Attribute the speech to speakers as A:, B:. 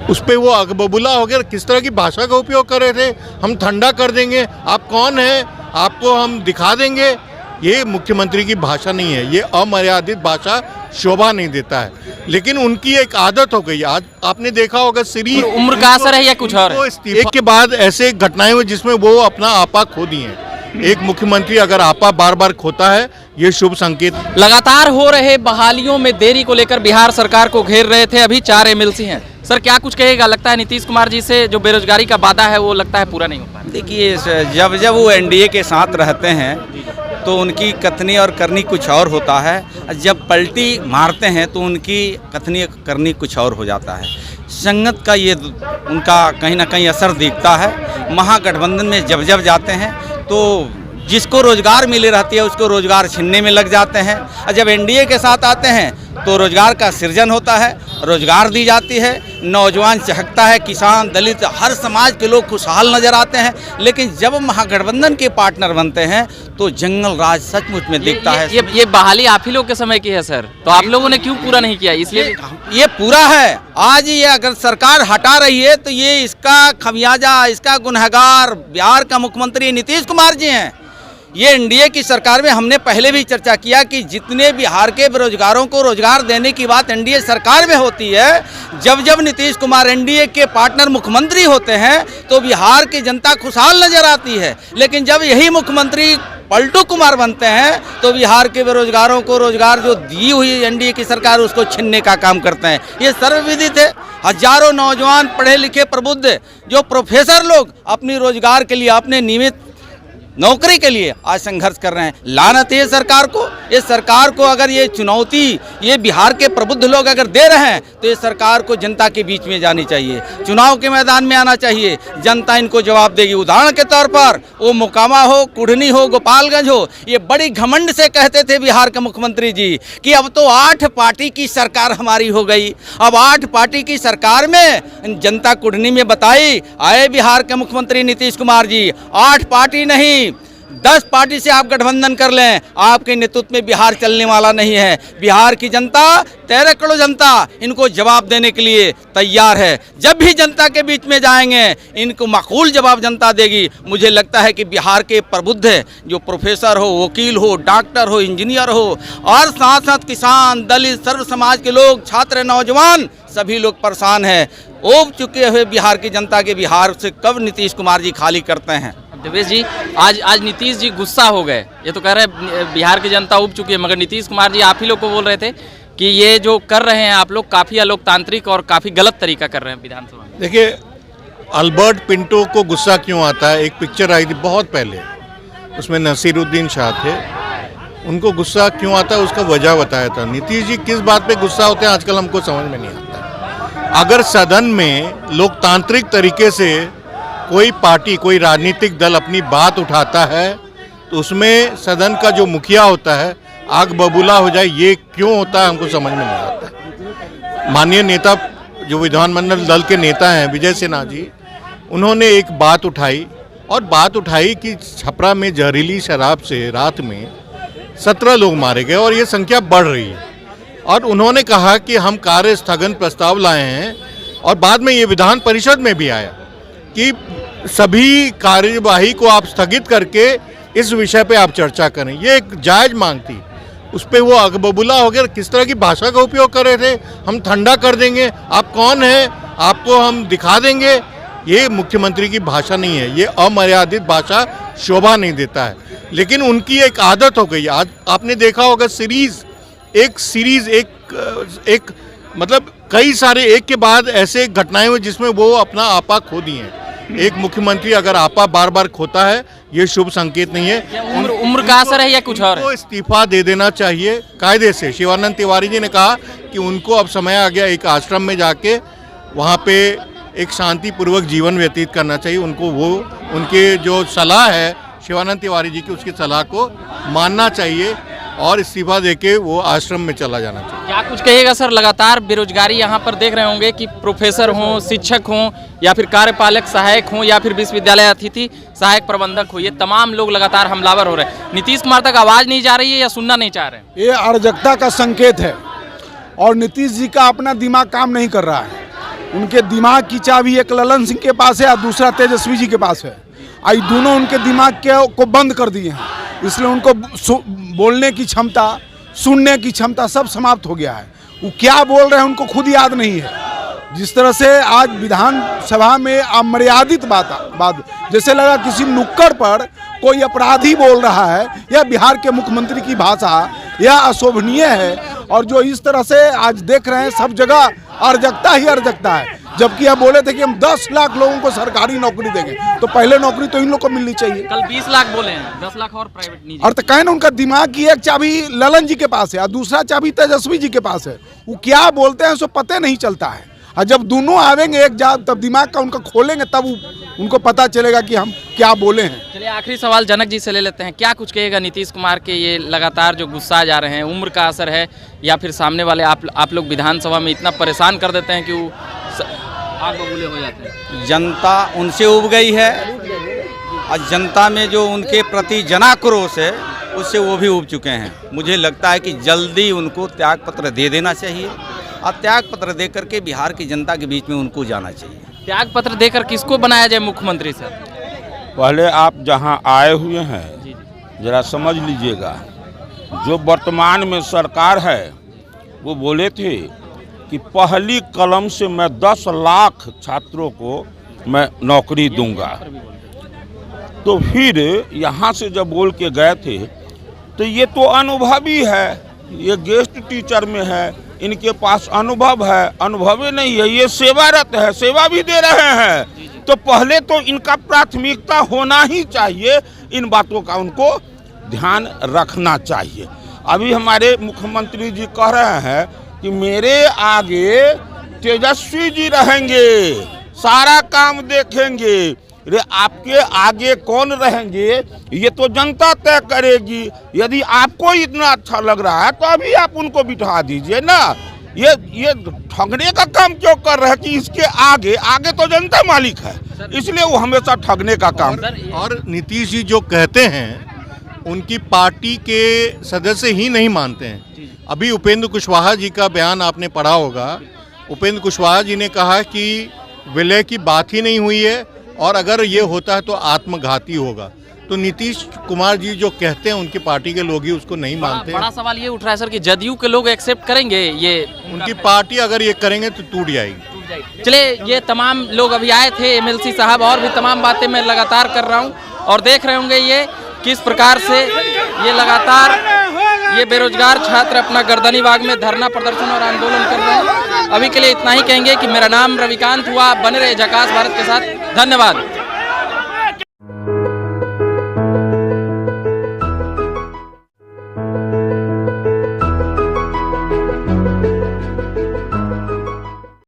A: उस पर वो अगबबुला हो गया। किस तरह की भाषा का उपयोग कर रहे थे, हम ठंडा कर देंगे, आप कौन हैं, आपको हम दिखा देंगे। ये मुख्यमंत्री की भाषा नहीं है, ये अमर्यादित भाषा शोभा नहीं देता है। लेकिन उनकी एक आदत हो गई। आज आपने देखा होगा सीरीज
B: उम्र का असर है या कुछ और है?
A: एक के बाद ऐसे घटनाएं हुई जिसमें वो अपना आपा खो दिए हैं। एक मुख्यमंत्री अगर आपा बार बार खोता है, ये शुभ संकेत।
B: लगातार हो रहे बहालियों में देरी को लेकर बिहार सरकार को घेर रहे थे अभी 4 एमएलसी हैं। सर क्या कुछ कहेगा? लगता है नीतीश कुमार जी से जो बेरोजगारी का वादा है वो लगता है पूरा नहीं हो पा रहा।
C: देखिए, जब जब वो एनडीए के साथ रहते हैं तो उनकी कथनी और करनी कुछ और होता है, जब पलटी मारते हैं तो उनकी कथनी करनी कुछ और हो जाता है। संगत का ये उनका कहीं ना कहीं असर दिखता है। महागठबंधन में जब जब जाते हैं तो जिसको रोजगार मिली रहती है उसको रोजगार छीनने में लग जाते हैं, और जब एनडीए के साथ आते हैं तो रोजगार का सृजन होता है, रोजगार दी जाती है, नौजवान चहकता है, किसान, दलित, हर समाज के लोग खुशहाल नजर आते हैं। लेकिन जब महागठबंधन के पार्टनर बनते हैं तो जंगल राज सचमुच में दिखता है।
B: ये बहाली आप ही लोग के समय की है सर, तो आप लोगों ने क्यों पूरा नहीं किया? इसलिए
C: ये पूरा है। आज ये अगर सरकार हटा रही है तो ये इसका खमियाजा, इसका गुनहगार बिहार का मुख्यमंत्री नीतीश कुमार जी हैं। ये एनडीए की सरकार में हमने पहले भी चर्चा किया कि जितने बिहार के बेरोजगारों को रोजगार देने की बात एनडीए सरकार में होती है, जब जब नीतीश कुमार एनडीए के पार्टनर मुख्यमंत्री होते हैं तो बिहार की जनता खुशहाल नजर आती है। लेकिन जब यही मुख्यमंत्री पलटू कुमार बनते हैं तो बिहार के बेरोजगारों को रोजगार जो दी हुई एनडीए की सरकार उसको छीनने का काम करते हैं। ये सर्वविदित है। हजारों नौजवान पढ़े लिखे प्रबुद्ध जो प्रोफेसर लोग अपनी रोजगार के लिए, अपने नियमित नौकरी के लिए आज संघर्ष कर रहे हैं। लानत है सरकार को। इस सरकार को अगर ये चुनौती ये बिहार के प्रबुद्ध लोग अगर दे रहे हैं तो ये सरकार को जनता के बीच में जानी चाहिए, चुनाव के मैदान में आना चाहिए। जनता इनको जवाब देगी। उदाहरण के तौर पर वो मोकामा हो, कुढ़नी हो, गोपालगंज हो, ये बड़ी घमंड से कहते थे बिहार के मुख्यमंत्री जी कि अब तो 8 पार्टी की सरकार हमारी हो गई। अब 8 पार्टी की सरकार में जनता कुढ़नी में बताई, आए बिहार के मुख्यमंत्री नीतीश कुमार जी, 8 पार्टी नहीं 10 पार्टी से आप गठबंधन कर लें, आपके नेतृत्व में बिहार चलने वाला नहीं है। बिहार की जनता 13 करोड़ जनता इनको जवाब देने के लिए तैयार है। जब भी जनता के बीच में जाएंगे इनको माकूल जवाब जनता देगी। मुझे लगता है कि बिहार के प्रबुद्ध जो प्रोफेसर हो, वकील हो, डॉक्टर हो, इंजीनियर हो और साथ साथ किसान, दलित, सर्व समाज के लोग, छात्र, नौजवान सभी लोग परेशान हैं। ऊब चुके हुए बिहार की जनता के बिहार से कब नीतीश कुमार जी खाली करते हैं।
B: देवेश जी, आज नीतीश जी गुस्सा हो गए। ये तो कह रहे हैं बिहार की जनता उब चुकी है, मगर नीतीश कुमार जी आप ही लोग को बोल रहे थे कि ये जो कर रहे हैं आप लोग काफ़ी अलोकतांत्रिक और काफ़ी गलत तरीका कर रहे हैं विधानसभा में।
A: देखिए, अल्बर्ट पिंटो को गुस्सा क्यों आता है? एक पिक्चर आई थी बहुत पहले, उसमें नसीरुद्दीन शाह थे। उनको गुस्सा क्यों आता है उसका वजह बताया था। नीतीश जी किस बात पे गुस्सा होते हैं आजकल हमको समझ में नहीं आता। अगर सदन में लोकतांत्रिक तरीके से कोई पार्टी, कोई राजनीतिक दल अपनी बात उठाता है तो उसमें सदन का जो मुखिया होता है आग बबूला हो जाए, ये क्यों होता है हमको समझ में नहीं आता। माननीय नेता जो विधानमंडल दल के नेता हैं विजय सिन्हा जी, उन्होंने एक बात उठाई और बात उठाई कि छपरा में जहरीली शराब से रात में 17 लोग मारे गए और ये संख्या बढ़ रही है। और उन्होंने कहा कि हम कार्य स्थगन प्रस्ताव लाए हैं और बाद में ये विधान परिषद में भी आया कि सभी कार्यवाही को आप स्थगित करके इस विषय पे आप चर्चा करें। ये एक जायज मांग थी। उस पर वो अगबबुला हो गया। किस तरह की भाषा का उपयोग कर रहे थे, हम ठंडा कर देंगे, आप कौन हैं, आपको हम दिखा देंगे। ये मुख्यमंत्री की भाषा नहीं है, ये अमर्यादित भाषा शोभा नहीं देता है। लेकिन उनकी एक आदत हो गई। आज आपने देखा होगा सीरीज एक मतलब कई सारे एक के बाद ऐसे घटनाएं हुई जिसमें वो अपना आपा खो दिए हैं। एक मुख्यमंत्री अगर आपा बार बार खोता है, ये शुभ संकेत नहीं है।
B: उम्र का असर है या कुछ और?
A: उनको इस्तीफा दे देना चाहिए कायदे से। शिवानंद तिवारी जी ने कहा कि उनको अब समय आ गया एक आश्रम में जाके वहाँ पे एक शांतिपूर्वक जीवन व्यतीत करना चाहिए। उनको वो उनके जो सलाह है शिवानंद तिवारी जी की, उसकी सलाह को मानना चाहिए और इस्तीफा देके वो आश्रम में चला जाना चाहिए।
B: क्या कुछ कहिएगा सर? लगातार बेरोजगारी यहाँ पर देख रहे होंगे कि प्रोफेसर हों, शिक्षक हों या फिर कार्यपालक सहायक हों या फिर विश्वविद्यालय अतिथि सहायक प्रबंधक हो, ये तमाम लोग लगातार हमलावर हो रहे हैं। नीतीश कुमार तक आवाज़ नहीं जा रही है या सुनना नहीं चाह रहे हैं?
D: ये अराजकता का संकेत है और नीतीश जी का अपना दिमाग काम नहीं कर रहा है। उनके दिमाग की चाबी एक ललन सिंह के पास है और दूसरा तेजस्वी जी के पास है। आई दोनों उनके दिमाग को बंद कर दिए हैं, इसलिए उनको बोलने की क्षमता, सुनने की क्षमता सब समाप्त हो गया है। वो क्या बोल रहे हैं उनको खुद याद नहीं है। जिस तरह से आज विधानसभा में अमर्यादित बात जैसे लगा किसी नुक्कड़ पर कोई अपराधी बोल रहा है या बिहार के मुख्यमंत्री की भाषा या अशोभनीय है। और जो इस तरह से आज देख रहे हैं सब जगह अराजकता ही अराजकता है, जबकि आप बोले थे कि हम 10 लाख लोगों को सरकारी नौकरी देंगे, तो पहले नौकरी तो इन लोग को मिलनी चाहिए।
B: कल 20 लाख बोले हैं, 10 लाख और प्राइवेट निजी।
D: और तो कहे ना उनका दिमाग की एक चाबी ललन जी के पास है और दूसरा चाबी तेजस्वी जी के पास है। वो क्या बोलते हैं सो पता नहीं चलता है, और जब दोनों आवेंगे एक जाब तब दिमाग का उनका खोलेंगे तब उनको पता चलेगा कि हम क्या बोले हैं।
B: चलिए आखिरी सवाल जनक जी से ले लेते हैं, क्या कुछ कहेगा नीतीश कुमार के ये लगातार जो गुस्सा जा रहे हैं, उम्र का असर है या फिर सामने वाले आप लोग विधानसभा में इतना परेशान कर देते हैं कि वो आग बबूले हो जाते हैं?
C: जनता उनसे उब गई है और जनता में जो उनके प्रति जनाक्रोश है उससे वो भी उब चुके हैं। मुझे लगता है कि जल्दी उनको त्यागपत्र दे देना चाहिए और त्यागपत्र दे करके बिहार की जनता के बीच में उनको जाना चाहिए।
B: त्यागपत्र देकर किसको बनाया जाए मुख्यमंत्री सर?
E: पहले आप जहां आए हुए हैं जरा समझ लीजिएगा, जो वर्तमान में सरकार है वो बोले थे कि पहली कलम से मैं 10 लाख छात्रों को मैं नौकरी दूंगा। तो फिर यहाँ से जब बोल के गए थे तो ये तो अनुभवी है, ये गेस्ट टीचर में है, इनके पास अनुभव है, अनुभव ही नहीं है, ये सेवारत है, सेवा भी दे रहे हैं। तो पहले तो इनका प्राथमिकता होना ही चाहिए, इन बातों का उनको ध्यान रखना चाहिए। अभी हमारे मुख्यमंत्री जी कह रहे हैं कि मेरे आगे तेजस्वी जी रहेंगे, सारा काम देखेंगे। अरे आपके आगे कौन रहेंगे ये तो जनता तय करेगी। यदि आपको इतना अच्छा लग रहा है तो अभी आप उनको बिठा दीजिए ना। ये ठगने का काम क्यों कर रहे हैं कि इसके आगे तो जनता मालिक है, इसलिए वो हमेशा ठगने का काम।
A: और नीतीश जी जो कहते हैं उनकी पार्टी के सदस्य ही नहीं मानते हैं। अभी उपेंद्र कुशवाहा जी का बयान आपने पढ़ा होगा। उपेंद्र कुशवाहा जी ने कहा कि विलय की बात ही नहीं हुई है और अगर ये होता है तो आत्मघाती होगा। तो नीतीश कुमार जी जो कहते हैं उनकी पार्टी के लोग ही उसको नहीं मानते।
B: बड़ा सवाल ये उठ रहा है सर कि जदयू के लोग एक्सेप्ट करेंगे ये?
A: उनकी पार्टी अगर ये करेंगे तो टूट जाएगी।
B: चलिए ये तमाम लोग अभी आए थे, एमएलसी साहब, और भी तमाम बातें मैं लगातार कर रहा हूँ और देख रहे होंगे ये किस प्रकार से ये लगातार ये बेरोजगार छात्र अपना गर्दनी बाग में धरना प्रदर्शन और आंदोलन कर रहे हैं। अभी के लिए इतना ही कहेंगे कि मेरा नाम रविकांत हुआ। बने रहे झकास भारत के साथ। धन्यवाद।